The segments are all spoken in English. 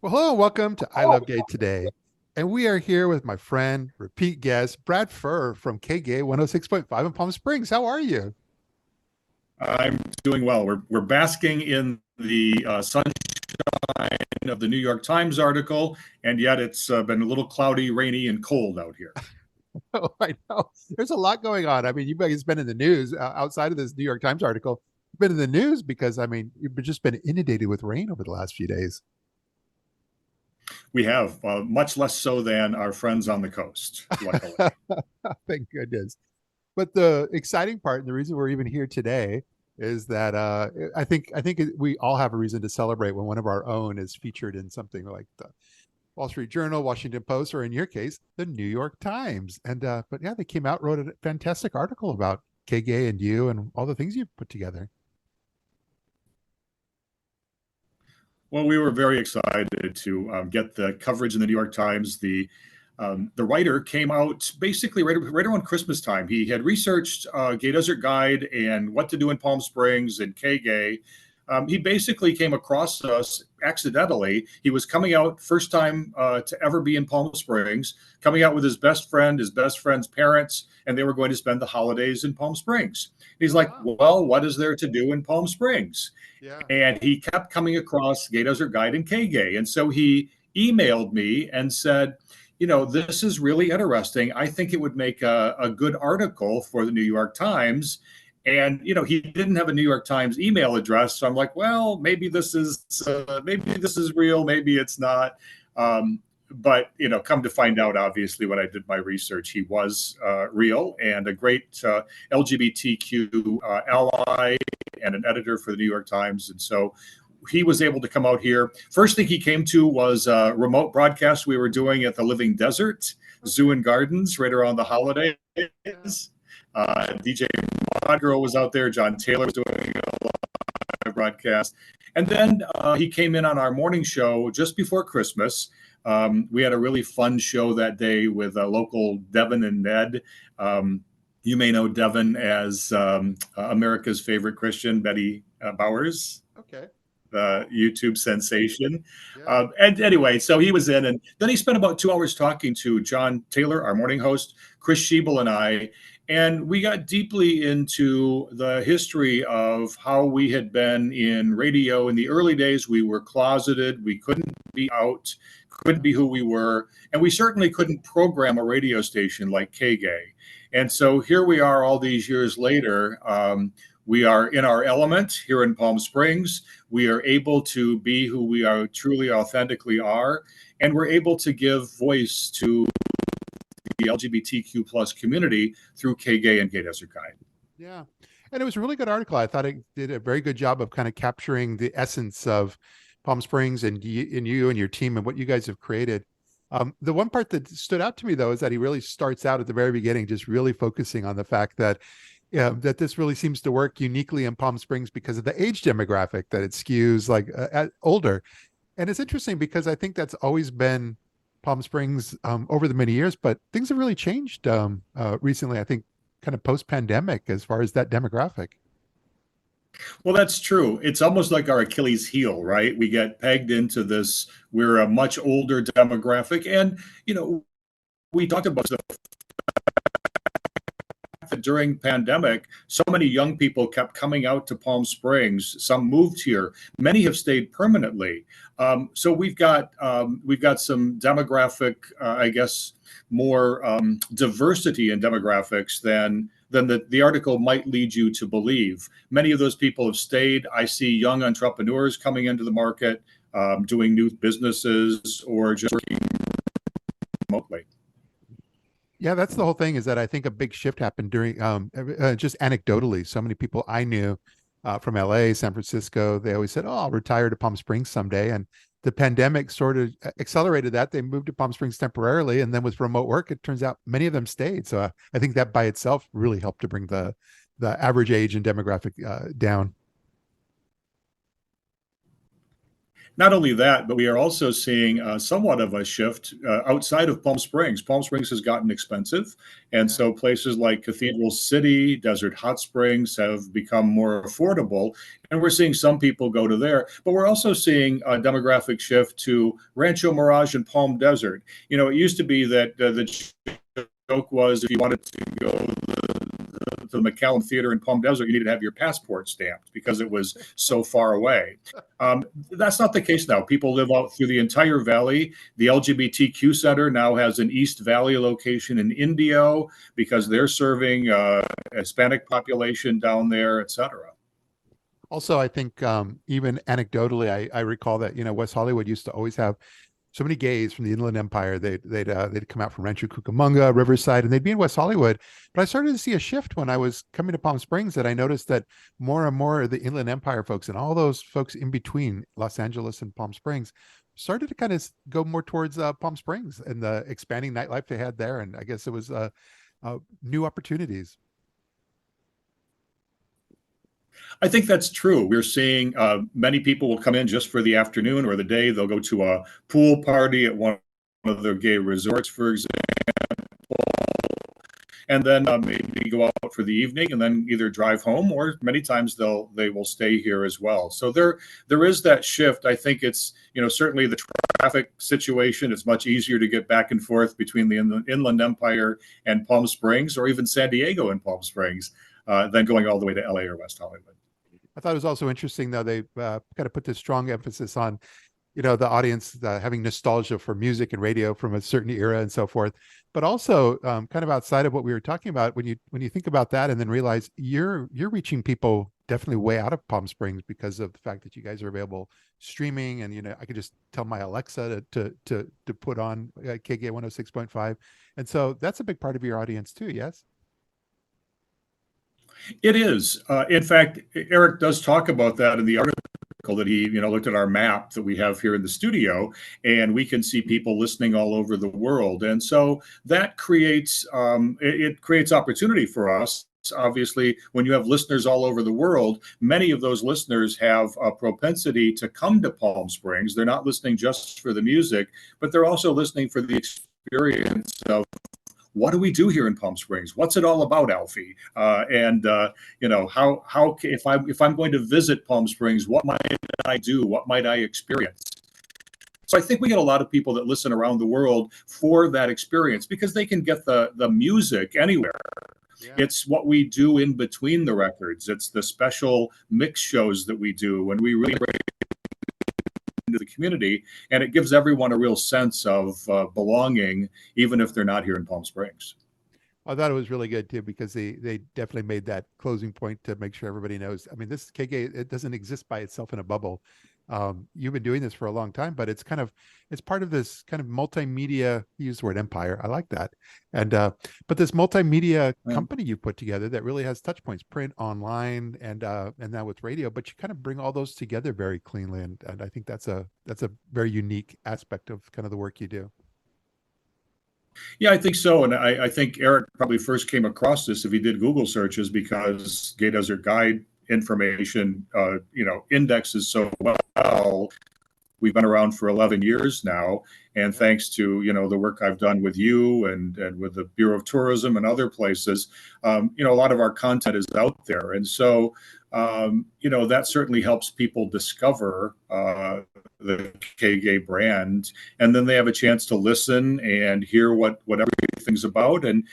Well, hello and welcome to I Love Gay today. And we are here with my friend, repeat guest, Brad Fuhr from KGAY 106.5 in Palm Springs. How are you? I'm doing well. We're basking in the sunshine of the New York Times article, and yet it's been a little cloudy, rainy, and cold out here. Oh, I know. There's a lot going on. I mean, you guys been in the news outside of this New York Times article. You've been in the news because, I mean, you've just been inundated with rain over the last few days. We have much less so than our friends on the coast, luckily. Thank goodness. But the exciting part and the reason we're even here today is that I think we all have a reason to celebrate when one of our own is featured in something like the Wall Street Journal, Washington Post, or in your case, the New York Times. And but yeah, they came out, wrote a fantastic article about KGAY and you and all the things you've put together. Well, we were very excited to get the coverage in the New York Times. The writer came out basically right around Christmas time. He had researched Gay Desert Guide and what to do in Palm Springs and KGAY. He basically came across us accidentally. He was coming out first time to ever be in Palm Springs, coming out with his best friend's parents, and they were going to spend the holidays in Palm Springs. He's Oh like, wow. "Well, what is there to do in Palm Springs?" Yeah. And he kept coming across Gay Desert Guide and KGAY. And so he emailed me and said, this is really interesting. I think it would make a good article for the New York Times. And he didn't have a New York Times email address, so I'm like, well, maybe this is real, maybe it's not. But come to find out, obviously, when I did my research, he was real and a great LGBTQ ally and an editor for the New York Times. And so he was able to come out here. First thing he came to was a remote broadcast we were doing at the Living Desert Zoo Okay. and Gardens right around the holidays. Yeah. DJ Mod Girl was out there. John Taylor was doing a live broadcast. And then he came in on our morning show just before Christmas. We had a really fun show that day with local Devin and Ned. You may know Devin as America's favorite Christian, Betty Bowers, Okay. the YouTube sensation. Yeah. And anyway, so he was in, and then he spent about 2 hours talking to John Taylor, our morning host, Chris Schiebel, and I. And we got deeply into the history of how we had been in radio. In the early days, we were closeted. We couldn't be out, couldn't be who we were. And we certainly couldn't program a radio station like KGAY. And so here we are all these years later. We are in our element here in Palm Springs. We are able to be who we are truly authentically are. And we're able to give voice to the LGBTQ plus community through KGAY and Gay Desert Guide. Yeah. And it was a really good article. I thought it did a very good job of kind of capturing the essence of Palm Springs and you and your team and what you guys have created. The one part that stood out to me though is that he really starts out at the very beginning, just really focusing on the fact that that this really seems to work uniquely in Palm Springs because of the age demographic that it skews like older. And it's interesting because I think that's always been Palm Springs over the many years, but things have really changed recently. I think kind of post pandemic as far as that demographic. Well, that's true. It's almost like our Achilles heel, right? We get pegged into this, we're a much older demographic. And, we talked about the that during pandemic, so many young people kept coming out to Palm Springs. Some moved here. Many have stayed permanently. So we've got some demographic, I guess, more diversity in demographics than the article might lead you to believe. Many of those people have stayed. I see young entrepreneurs coming into the market, doing new businesses or just working remotely. Yeah, that's the whole thing is that I think a big shift happened during just anecdotally. So many people I knew from LA, San Francisco, they always said, "Oh, I'll retire to Palm Springs someday." And the pandemic sort of accelerated that. They moved to Palm Springs temporarily, and then with remote work, it turns out many of them stayed. So I think that by itself really helped to bring the average age and demographic down. Not only that, but we are also seeing somewhat of a shift outside of Palm Springs. Palm Springs has gotten expensive, and Yeah. so places like Cathedral City, Desert Hot Springs have become more affordable, and we're seeing some people go to there. But we're also seeing a demographic shift to Rancho Mirage and Palm Desert. It used to be that the joke was if you wanted to go to the McCallum Theater in Palm Desert, you needed to have your passport stamped because it was so far away. That's not the case now. People live out through the entire valley. The LGBTQ Center now has an East Valley location in Indio because they're serving Hispanic population down there, et cetera. Also, I think even anecdotally, I recall that West Hollywood used to always have so many gays from the Inland Empire. They'd come out from Rancho Cucamonga, Riverside, and they'd be in West Hollywood. But I started to see a shift when I was coming to Palm Springs that I noticed that more and more of the Inland Empire folks and all those folks in between Los Angeles and Palm Springs started to kind of go more towards Palm Springs and the expanding nightlife they had there. And I guess it was new opportunities. I think that's true. We're seeing many people will come in just for the afternoon or the day. They'll go to a pool party at one of their gay resorts, for example, and then maybe go out for the evening and then either drive home, or many times they will stay here as well. So there is that shift. I think it's certainly the traffic situation. It's much easier to get back and forth between the Inland Empire and Palm Springs, or even San Diego and Palm Springs, than going all the way to LA or West Hollywood. I thought it was also interesting, though, they kind of put this strong emphasis on, the audience having nostalgia for music and radio from a certain era and so forth, but also kind of outside of what we were talking about. When you think about that and then realize you're reaching people definitely way out of Palm Springs because of the fact that you guys are available streaming, and I could just tell my Alexa to put on KGAY 106.5, and so that's a big part of your audience too. Yes. It is. In fact, Eric does talk about that in the article that he, looked at our map that we have here in the studio, and we can see people listening all over the world. And so that creates, it creates opportunity for us. Obviously, when you have listeners all over the world, many of those listeners have a propensity to come to Palm Springs. They're not listening just for the music, but they're also listening for the experience of what do we do here in Palm Springs? What's it all about, Alfie? And how if I'm going to visit Palm Springs, what might I do? What might I experience? So I think we get a lot of people that listen around the world for that experience because they can get the music anywhere. Yeah. It's what we do in between the records. It's the special mix shows that we do when we really into the community, and it gives everyone a real sense of belonging, even if they're not here in Palm Springs. I thought it was really good too because they definitely made that closing point to make sure everybody knows. I mean, this KGAY, it doesn't exist by itself in a bubble. You've been doing this for a long time, but it's part of this kind of multimedia. You use the word empire. I like that. And but this multimedia company you've put together that really has touch points, print, online, and now with radio. But you kind of bring all those together very cleanly, and I think that's a very unique aspect of kind of the work you do. Yeah, I think so. And I think Eric probably first came across this if he did Google searches because Gay Desert Guide information, indexes so well. We've been around for 11 years now. And thanks to, the work I've done with you and with the Bureau of Tourism and other places, a lot of our content is out there. And so, that certainly helps people discover the KGAY brand. And then they have a chance to listen and hear what everything's about. And,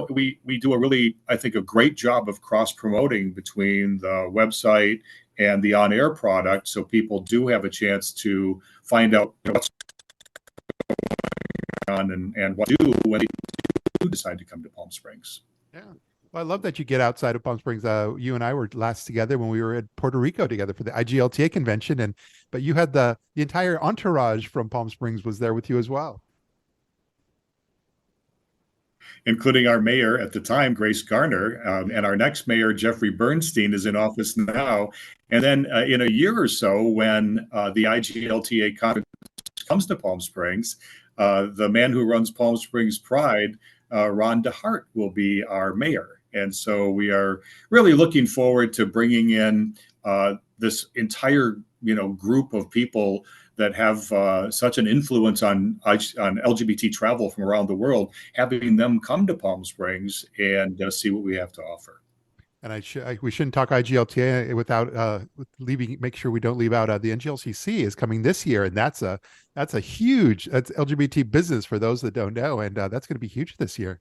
we do I think, a great job of cross-promoting between the website and the on-air product, so people do have a chance to find out what's going on and what to do when they do decide to come to Palm Springs. Yeah. Well, I love that you get outside of Palm Springs. You and I were last together when we were at Puerto Rico together for the IGLTA convention, but you had the entire entourage from Palm Springs was there with you as well, including our mayor at the time, Grace Garner, and our next mayor, Jeffrey Bernstein, is in office now. And then in a year or so, when the IGLTA conference comes to Palm Springs, the man who runs Palm Springs Pride, Ron DeHart, will be our mayor. And so we are really looking forward to bringing in this entire group of people that have such an influence on LGBT travel from around the world, having them come to Palm Springs and see what we have to offer. And we shouldn't talk IGLTA without make sure we don't leave out the NGLCC is coming this year, and that's a huge LGBT business for those that don't know, and that's going to be huge this year.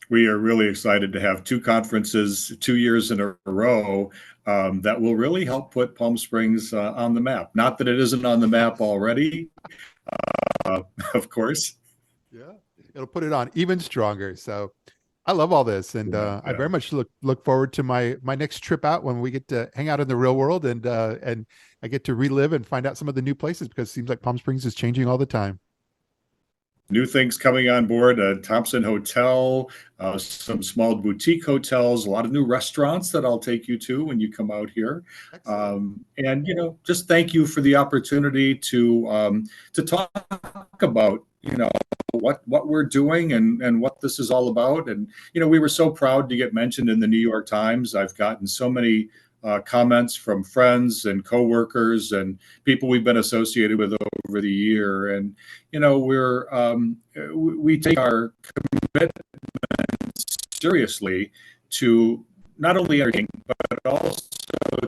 We are really excited to have two conferences 2 years in a row that will really help put Palm Springs on the map. Not that it isn't on the map already, of course. Yeah, it'll put it on even stronger. So I love all this, and I very much look forward to my next trip out when we get to hang out in the real world, and I get to relive and find out some of the new places, because it seems like Palm Springs is changing all the time. New things coming on board, a Thompson Hotel, some small boutique hotels, a lot of new restaurants that I'll take you to when you come out here. And, just thank you for the opportunity to talk about, what we're doing and what this is all about. And, we were so proud to get mentioned in the New York Times. I've gotten so many comments from friends and coworkers and people we've been associated with over the year. And, we take our commitment seriously to not only entertaining, but also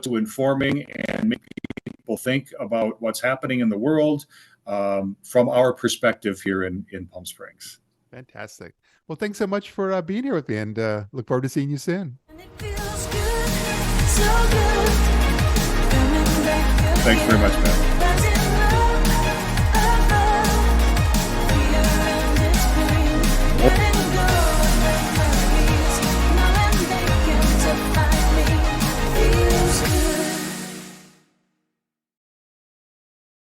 to informing and making people think about what's happening in the world from our perspective here in Palm Springs. Fantastic. Well, thanks so much for being here with me, and look forward to seeing you soon. Thanks very much, Matt.